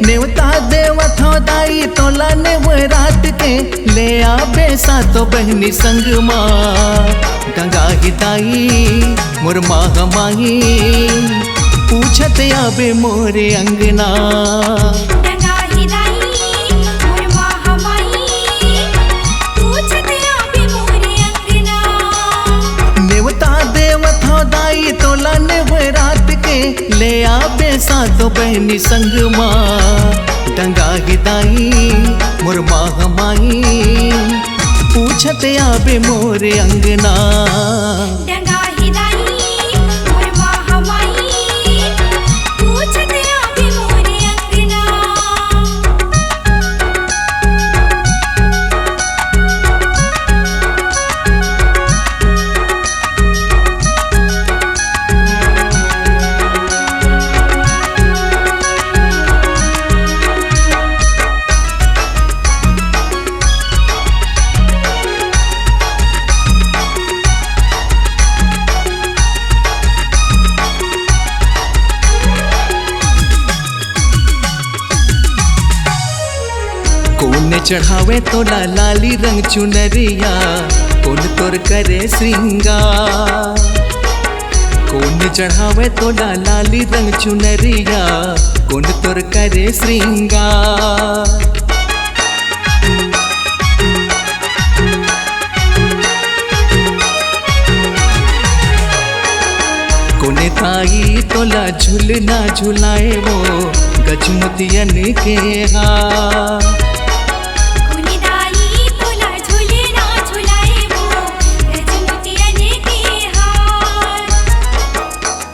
नेवता देवत हो दाई तोला नेवरात के ले आबे सातो बहनी संग माँ गंगा हिताई मोर माह माही पूछत आबे मोरे अंगना गंगा हिताई मोर माह माही पूछत आबे मोरे अंगना नेवता देवत हो दाई तोला नेवरात के ले आबे सातो बहनी संग माँ गंगा हिताई मोर माह माही पूछत आबे मोरे अंगना गंगा हिताई मोर माह माही पूछत आबे मोरे अंगना कौन चढ़ावे तोला लाली रंग चुनरिया कौन तोर करे श्रृंगार कौन चढ़ावे तोला लाली रंग चुनरिया कौन तोर करे श्रृंगार कोने ताई तोला झूलना झुलाए वो गजमुतियन के हार कोनी दाई तोला झूलना झुलाए वो गजमुतियन के हार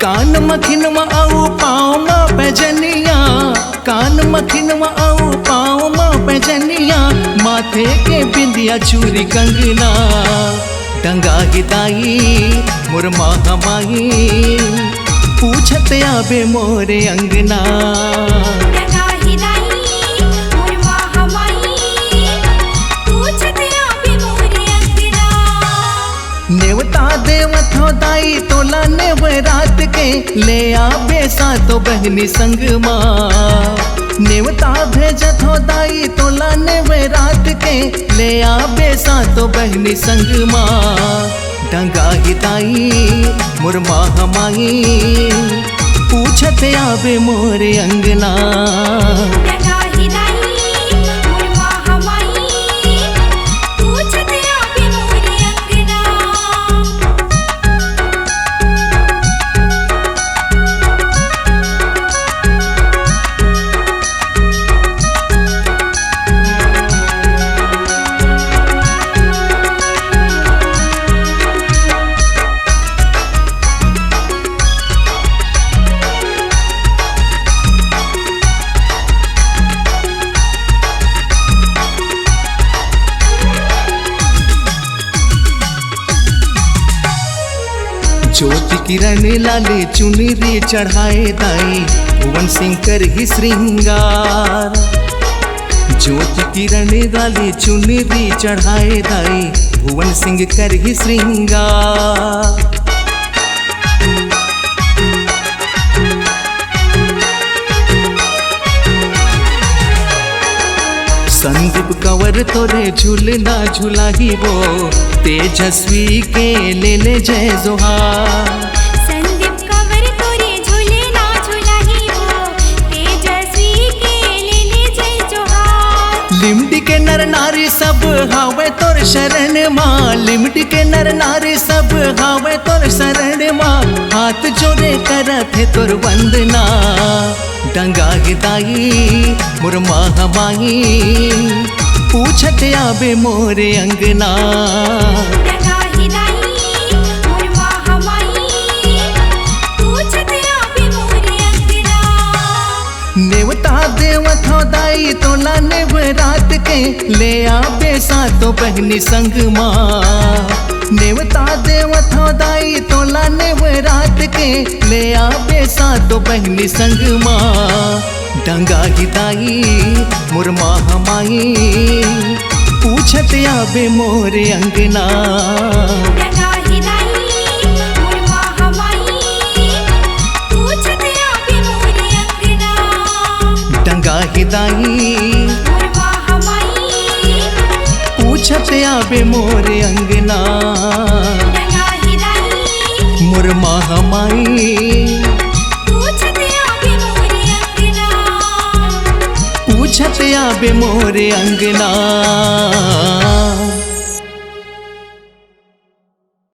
कान मखिन में आऊ पाँव में पैजनिया कान मखिन में आऊ पाँव में पैजनिया माथे के बिंदिया चूरी कंगना गंगा हिताई मोर माह माही पूछत आबे मोरे अंगना गंगा हिताई मोर माह माही पूछत आबे मोरे अंगना नेवता देवत हो दाई तोला नेवरात के ले आबे सातो बहनी संग माँ नेवता भेजत हो दाई तोला नेवरात के ले आबे सातो बहनी संग माँ गंगा हिताई मोर माह माही पूछत आबे मोरे अंगना गंगा हिताई मोर माह माही पूछत आबे मोरे अंगना ज्योति किरण लाले चुनरी चढ़ाए दाई भुवन सिंह कर ही श्रृंगार ज्योति किरण लाले चुनरी चढ़ाए दाई भुवन सिंह कर ही श्रृंगार संदीप कंवर तोरे झूलना झुलाही वो तेजस्वी के ले जय जोहार संदीप कंवर तोरे झूलना झुलाही वो तेजस्वी के लेले जय जोहार लिमटी के नर नारी सब हावे तोर शरण माँ लिमटी के नर नारी सब हावे तोर शरण माँ हाथ जोड़े करत है तोर वंदना गंगा हिताई मोर माह माही पूछत आबे मोरे अंगना गंगा हिताई मोर माह माही पूछत आबे मोरे अंगना नेवता देवत हो दाई तोला नेवरात के ले आबे सातो बहनी संग माँ नेवता देवत हो दाई तोला नेवरात के ले आबे सातो बहनी संग माँ गंगा हिताई मोर माह माही पूछत आबे मोरे अंगना गंगा हिताई मोर माह माही पूछत आबे मोरे अंगना गंगा आवे मोरे अंगना डंगा हिलाई मोर महामाई पूछत आवे मोरे अंगना पूछत आवे मोरे अंगना।